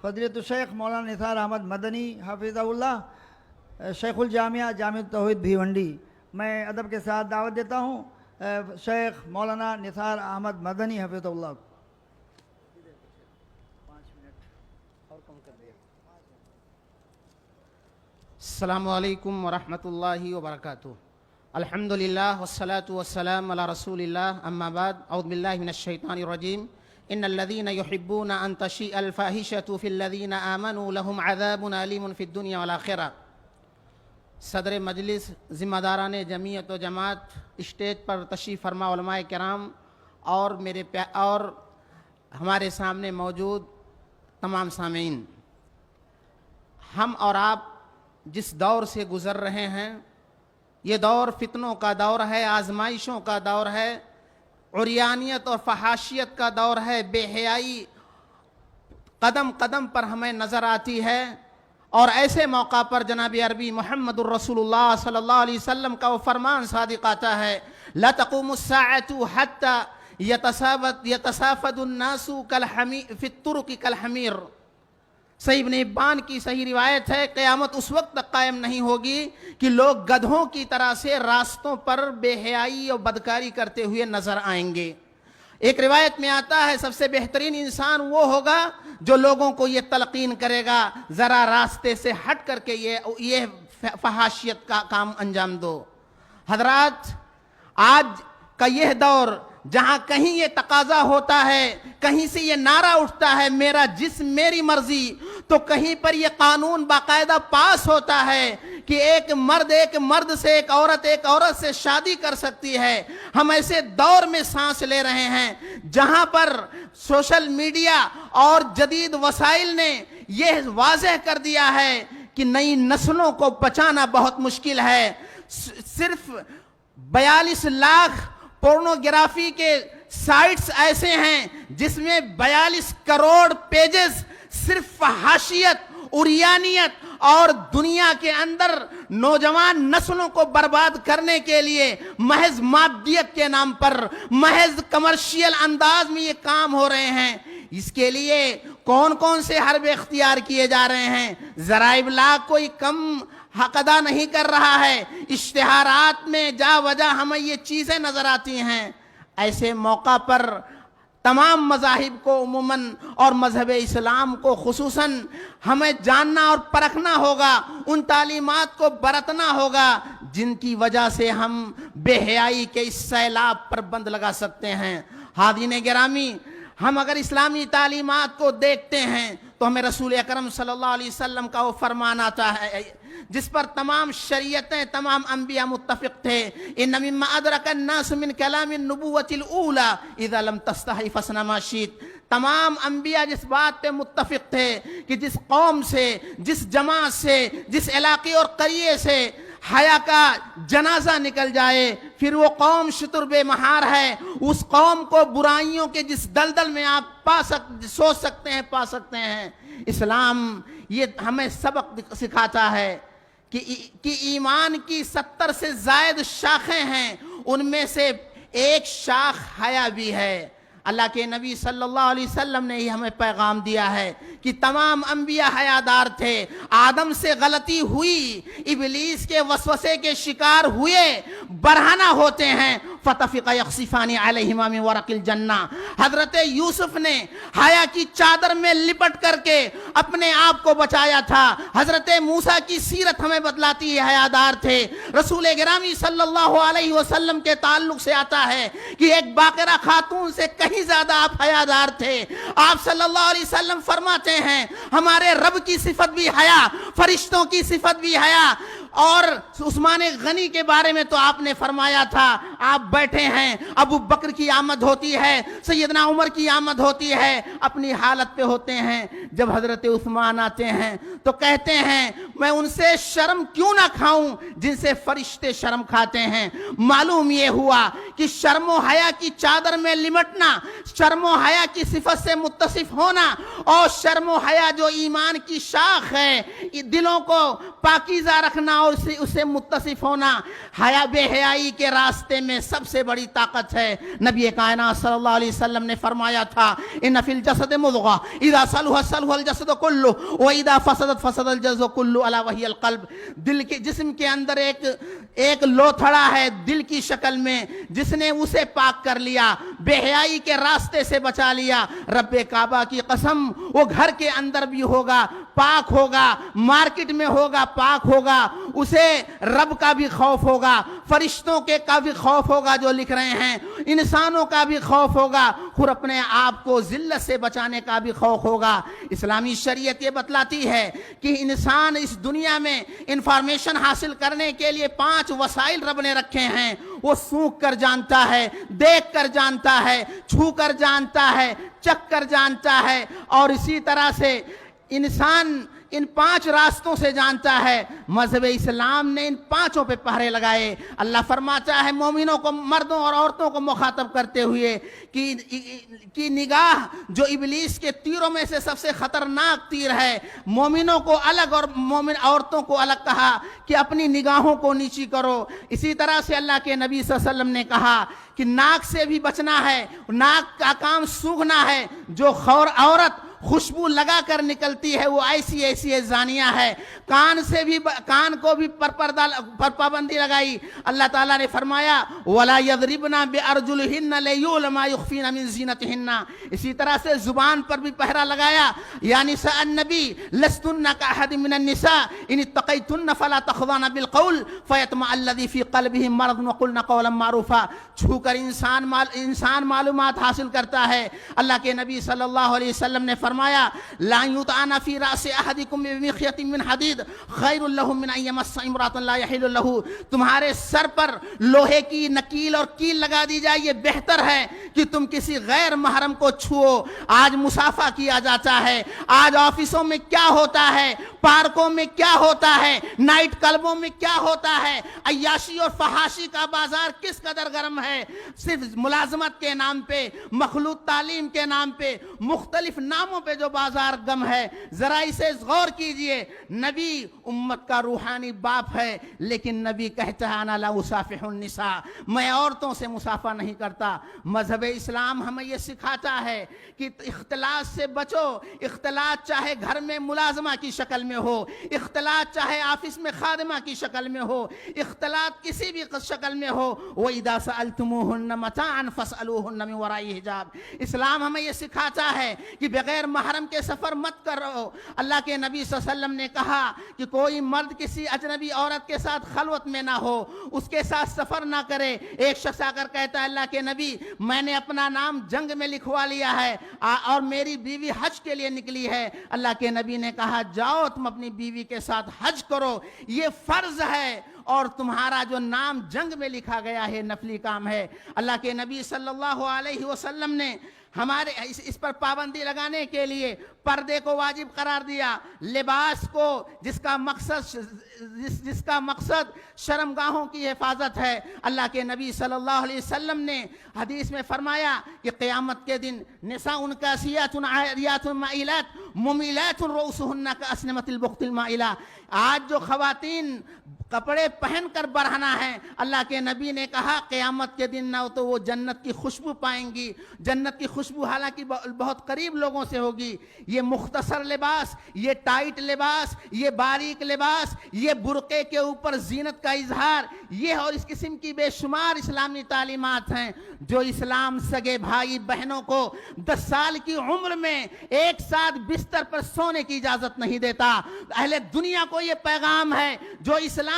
فضیلۃ الشیخ مولانا نثار احمد مدنی حافظہ اللہ شیخ الجامعہ جامع توحید بھیونڈی. میں ادب کے ساتھ دعوت دیتا ہوں شیخ مولانا نثار احمد مدنی حافظہ اللہ. السلام علیکم ورحمۃ اللہ وبرکاتہ. الحمدللہ والصلاة والسلام علی رسول اللہ. اما بعد اعوذ باللہ من الشیطان الرجیم. ان الذین یحبون ان تشیء الفاحشۃ فی الذین آمنوا لهم عذاب علیم فی الدنیا والآخرہ. صدر مجلس، ذمہ داران جمعیت و جماعت، اسٹیج پر تشریف فرما علماء کرام اور ہمارے سامنے موجود تمام سامعین، ہم اور آپ جس دور سے گزر رہے ہیں یہ دور فتنوں کا دور ہے، آزمائشوں کا دور ہے، عریانیت اور فحاشیت کا دور ہے. بے حیائی قدم قدم پر ہمیں نظر آتی ہے، اور ایسے موقع پر جناب عربی محمد الرسول اللہ صلی اللہ علیہ وسلم کا وہ فرمان صادق آتا ہے: لا تقوم الساعة حتى يتسافد الناس في الطرق كالحمير. صحیح ابن حبان کی صحیح روایت ہے، قیامت اس وقت تک قائم نہیں ہوگی کہ لوگ گدھوں کی طرح سے راستوں پر بے حیائی اور بدکاری کرتے ہوئے نظر آئیں گے. ایک روایت میں آتا ہے سب سے بہترین انسان وہ ہوگا جو لوگوں کو یہ تلقین کرے گا ذرا راستے سے ہٹ کر کے یہ فحاشیت کا کام انجام دو. حضرات، آج کا یہ دور جہاں کہیں یہ تقاضا ہوتا ہے، کہیں سے یہ نعرہ اٹھتا ہے میرا جسم میری مرضی، تو کہیں پر یہ قانون باقاعدہ پاس ہوتا ہے کہ ایک مرد سے ایک عورت سے شادی کر سکتی ہے. ہم ایسے دور میں سانس لے رہے ہیں جہاں پر سوشل میڈیا اور جدید وسائل نے یہ واضح کر دیا ہے کہ نئی نسلوں کو بچانا بہت مشکل ہے. صرف 42 لاکھ پورنوگرافی کے سائٹس ایسے ہیں جس میں 42 کروڑ پیجز صرف فحاشیت، عریانیت اور دنیا کے اندر نوجوان نسلوں کو برباد کرنے کے لیے محض مادیت کے نام پر محض کمرشیل انداز میں یہ کام ہو رہے ہیں. اس کے لیے کون کون سے حرب اختیار کیے جا رہے ہیں؟ ذرائع ابلاغ کوئی کم حق ادا نہیں کر رہا ہے. اشتہارات میں جا وجہ ہمیں یہ چیزیں نظر آتی ہیں. ایسے موقع پر تمام مذاہب کو عموماً اور مذہب اسلام کو خصوصاً ہمیں جاننا اور پرکھنا ہوگا، ان تعلیمات کو برتنا ہوگا جن کی وجہ سے ہم بے حیائی کے اس سیلاب پر بند لگا سکتے ہیں. حاضرین گرامی، ہم اگر اسلامی تعلیمات کو دیکھتے ہیں تو ہمیں رسول اکرم صلی اللہ علیہ وسلم کا وہ فرمان آتا ہے جس پر تمام شریعتیں، تمام انبیاء متفق تھے: ان مما ادرک الناس من کلام النبوۃ الاولی اذا لم تستحی فاصنع ما شئت. تمام انبیاء جس بات پہ متفق تھے کہ جس قوم سے، جس جماعت سے، جس علاقے اور قریے سے حیا کا جنازہ نکل جائے پھر وہ قوم شتر بے مہار ہے. اس قوم کو برائیوں کے جس دلدل میں آپ سوچ سکتے ہیں، پا سکتے ہیں. اسلام یہ ہمیں سبق سکھاتا ہے کہ ایمان کی 70 سے زائد شاخیں ہیں، ان میں سے ایک شاخ حیا بھی ہے. اللہ کے نبی صلی اللہ علیہ وسلم نے ہی ہمیں پیغام دیا ہے کہ تمام انبیاء حیادار تھے. آدم سے غلطی ہوئی، ابلیس کے وسوسے کے شکار ہوئے، برہنہ ہوتے ہیں. فَطَفِقَ يَخْصِفَانِ عَلَيْهِمَا مِنْ وَرَقِ الْجَنَّةِ. حضرت یوسف نے حیا کی چادر میں لپٹ کر کے اپنے آپ کو بچایا تھا. حضرت موسیٰ کی سیرت ہمیں بتلاتی ہے حیادار تھے. رسول گرامی صلی اللہ علیہ وسلم کے تعلق سے آتا ہے کہ ایک باقرہ خاتون سے کہیں زیادہ آپ حیادار تھے. آپ صلی اللہ علیہ وسلم فرماتے ہیں ہمارے رب کی صفت بھی حیا، فرشتوں کی صفت بھی حیا. اور عثمان غنی کے بارے میں تو آپ نے فرمایا تھا آپ بیٹھے ہیں، ابو بکر کی آمد ہوتی ہے، سیدنا عمر کی آمد ہوتی ہے، اپنی حالت پہ ہوتے ہیں. جب حضرت عثمان آتے ہیں تو کہتے ہیں میں ان سے شرم کیوں نہ کھاؤں جن سے فرشتے شرم کھاتے ہیں. معلوم یہ ہوا کہ شرم و حیا کی چادر میں لمٹنا، شرم و حیا کی صفت سے متصف ہونا اور شرم و حیا جو ایمان کی شاخ ہے، دلوں کو पाकीज़ा रखना और उससे मुत्तसिफ होना हया बेहयाई के रास्ते में सबसे बड़ी ताकत है। नबी कायनात सल्लल्लाहु अलैहि वसल्लम ने फरमाया था, इन्न फिल जसद मुज़ग़ा इज़ा सलुहा सलुहल जसद कुल्लु व इज़ा फसदत फसदल जसद कुल्लु अला वहियल क़ल्ब। दिल के जिस्म के अंदर एक लोथड़ा है दिल की शक्ल में, जिसने उसे पाक कर लिया, बेहयाई के रास्ते से बचा लिया, रब्बे काबा की कसम वो घर के अंदर भी होगा पाक होगा, मार्केट में होगा पाक होगा, उसे रब का भी खौफ होगा, फरिश्तों के का भी खौफ होगा जो लिख रहे हैं, इंसानों का भी खौफ होगा, खुद अपने आप को जिल्लत से बचाने का भी खौफ होगा। इस्लामी शरीयत ये बतलाती है कि इंसान इस दुनिया में इंफॉर्मेशन हासिल करने के लिए 5 वसाइल रब ने रखे हैं। वो सूंघ कर जानता है, देख कर जानता है, छू कर जानता है, चख कर जानता है, और इसी तरह से इंसान इन 5 रास्तों से जानता है। मज़हब इस्लाम ने इन 5 पे पहरे लगाए। अल्लाह फरमाता है मोमिनों को, मर्दों और औरतों को मुखातब करते हुए कि निगाह जो इब्लीस के तीरों में से सबसे खतरनाक तीर है, मोमिनों को अलग और मोमिन औरतों को अलग कहा कि अपनी निगाहों को नीची करो। इसी तरह से अल्लाह के नबी सल्लल्लाहु अलैहि वसल्लम ने कहा कि नाक से भी बचना है, नाक का काम सूंघना है। जो औरत खुशबू लगा कर निकलती है वो ऐसी जानिया है। कान से भी, कान को भी पर पाबंदी लगाई। अल्लाह ताला ने फरमाया वला यदरिबना बिअरजुलिहिन्ना लियुलमा युखफीना मिन ज़ीनतिहिन्ना। इसी तरह से जुबान पर भी पहरा लगाया, या निसा अन्नबी लस्तुन्ना का अहद मिनन निसा इन इत्तक़ैतुन्ना फला तख़ज़ाना बिलक़ौल फ़यतमा अल्लज़ी फ़ी क़ल्बिही मरज़ व क़ुलना क़ौलन मारूफ़ा। छूकर इंसान मालूमात हासिल करता है। अल्लाह के नबी सल्लल्लाहु अलैहि वसल्लम ने फरमाया ला युतआना फी रासि अहदिकुम बिमिख़यतिन मिन हदीद खैरुल लहु मिन अन यमस्सा इम्रातन ला यहिल्लु लहु। तुम्हारे सर पर लोहे की नकील और कील लगा दी जाए, ये बेहतर है कि तुम किसी गैर महरम को छुओ। आज मुसाफा किया जाता है, आज ऑफिसों में क्या होता है, पार्कों में क्या होता है, नाइट क्लबों में क्या होता है, अय्याशी और फहाशी का बाजार किस कदर गर्म है। सिर्फ मुलाजमत के नाम पे, मखलूत तालीम के नाम पे, मुख्तलिफ नामों पे जो बाजार गम है, जरा इसे गौर कीजिए। नबी उम्मत का रूहानी बाप है, लेकिन नबी कहता है अना ला उसाफिहुन निसा, मैं औरतों से मुसाफा नहीं करता। मजहब इस्लाम हमें यह सिखाता है कि इख्तिलात से बचो। इख्तिलात चाहे घर में मुलाजमा की शक्ल में हो, इख्तिलात चाहे ऑफिस में खादिमा की शक्ल में हो, इख्तिलात किसी भी शक्ल में हो। व इदा सअल्तुमूहुन्ना मताअन फसअलूहुन्ना मिन वराई हिजाब। इस्लाम हमें यह सिखाता है कि बगैर महरम के सफर मत करो। अल्लाह के नबी सल्लल्लाहु अलैहि वसल्लम ने कहा कि कोई मर्द किसी अजनबी औरत के साथ खलवत में ना हो, उसके साथ सफर ना करे। एक शख्स आकर कहता है अल्लाह के नबी मैंने अपना नाम जंग में लिखवा लिया है और मेरी बीवी हज के लिए निकली है। अल्लाह के नबी ने कहा जाओ तुम अपनी बीवी के साथ हज करो, ये फर्ज है, और तुम्हारा जो नाम जंग में लिखा गया है नफली काम है। अल्लाह के नबी सल्लल्लाहु अलैहि वसल्लम ने हमारे इस पर पाबंदी लगाने के लिए पर्दे को वाजिब करार दिया, लिबास को जिसका मकसद शर्मगाहों की हिफाजत है। अल्लाह के नबी सल्लल्लाहु अलैहि वसल्लम ने हदीस में फरमाया कि क़यामत के दिन निसाउन कासियातुन आरियातुन माइलात मुमिलातुन रुऊसुहुन्ना का अस्नमतिल बुख्तिल माइला। आज जो खवातीन कपड़े पहनकर बढ़ाना है, अल्लाह के नबी ने कहा क़यामत के दिन ना तो वो जन्नत की खुशबू पाएंगी। जन्नत की खुशबू हालांकि बहुत करीब लोगों से होगी। ये मुख्तसर लिबास, ये टाइट लिबास, ये बारीक लिबास, ये बुरके के ऊपर जीनत का इजहार, ये और इस किस्म की बेशुमार इस्लामी तालीमात हैं जो इस्लाम सगे भाई बहनों को 10 साल की उम्र में एक साथ बिस्तर पर सोने की इजाजत नहीं देता। अहले दुनिया को ये पैगाम है जो इस्लाम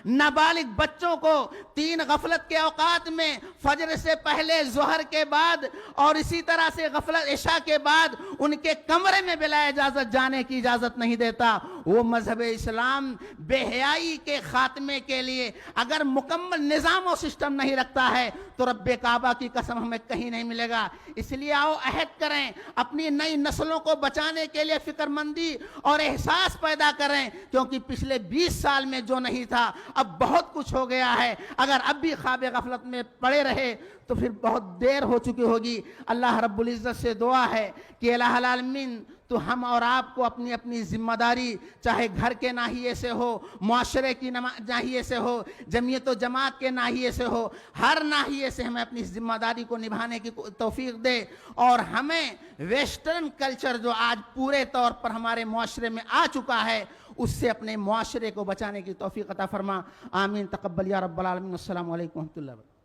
नाबालिग बच्चों को 3 गफलत के औकात में फजर से पहले, जोहर के बाद और इसी तरह से गफलत इशा के बाद उनके कमरे में बिला इजाजत जाने की इजाजत नहीं देता। वो मजहब इस्लाम बेहयाई के खात्मे के लिए अगर मुकम्मल निज़ाम और सिस्टम नहीं रखता है तो रब्बे काबा की कसम हमें कहीं नहीं मिलेगा। इसलिए आओ अहद करें, अपनी नई नस्लों को बचाने के लिए फिक्रमंदी और एहसास पैदा करें, क्योंकि पिछले 20 साल में जो नहीं था अब बहुत कुछ हो गया है। अगर अब भी ख्वाब गफलत में पड़े رہے تو پھر بہت دیر ہو چکی ہوگی. اللہ رب العزت سے دعا ہے کہ الہ العالمین تو ہم اور آپ کو اپنی اپنی ذمہ داری چاہے گھر کے ناحیے سے ہو, معاشرے کی ناحیے سے ہو, جمعیت و جماعت کے ناحیے سے ہو, ہر ناحیے سے ہمیں اپنی ذمہ داری کو نبھانے کی توفیق دے, اور ہمیں ویسٹرن کلچر جو آج پورے طور پر ہمارے معاشرے میں آ چکا ہے اس سے اپنے معاشرے کو بچانے کی توفیق عطا فرما. آمین. تقبل یا رب العالمین. السلام علیکم ورحمۃ اللہ وبرکاتہ.